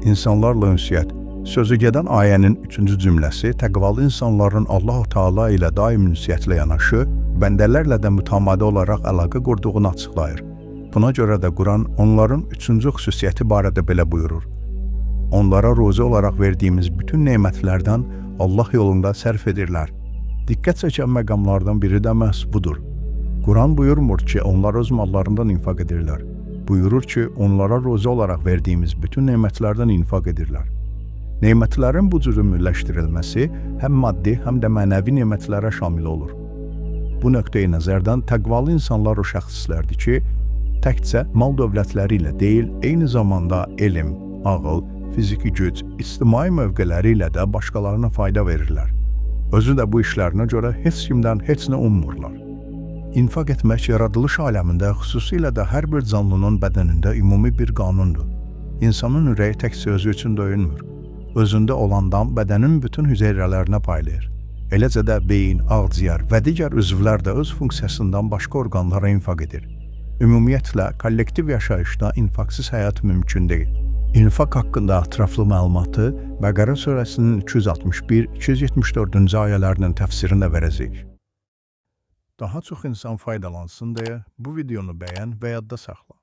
İnsanlarla ünsiyyət. Sözü gedən ayənin 3-cü cümləsi təqvalı insanların Allah-u Teala ilə daim ünsiyyətlə yanaşı, bəndələrlə də mütəmadi olaraq əlaqə qurduğunu açıqlayır. Buna görə də Quran onların 3-cü xüsusiyyəti barədə belə buyurur. Onlara ruzi olaraq verdiyimiz bütün nemətlərdən Allah yolunda sərf edirlər. Diqqət çəkən məqamlardan biri də məhz budur. Quran buyurmur ki, onlar öz mallarından infaq edirlər. Buyurur ki, onlara ruzi olaraq verdiyimiz bütün nemətlərdən infaq edirlər. Nemətlərin bu cür ümumiləşdirilməsi həm maddi, həm də mənəvi nemətlərə şamil olur. Bu nöqteyi nəzərdən təqvalı insanlar o şəxslərdir ki, təkcə mal dövlətləri ilə deyil, eyni zamanda elm, ağıl, fiziki güc, ictimai mövqeləri ilə də başqalarına fayda verirlər. Özü də bu işlərinə görə heç kimdən heç nə ummurlar. İnfaq etmək yaradılış aləmində, xüsusilə də hər bir canlının bədənində ümumi bir qanundur. İnsanın ürəyi təkcə özü üçün döyünmür. Özündə olandan bədənin bütün hüceyrələrinə paylayır. Eləcə də beyin, ağciyər və digər üzvlər də öz funksiyasından başqa orqanlara infaq edir. Ümumiyyətlə, kollektiv yaşayışda infaqsız həyat mümkün deyil. İnfaq haqqında ətraflı məlumatı Bəqərə surəsinin 261-274-cü ayələrinin təfsirində verəcəyik. Daha çox insan faydalansın deyə bu videonu bəyən və yadda saxla.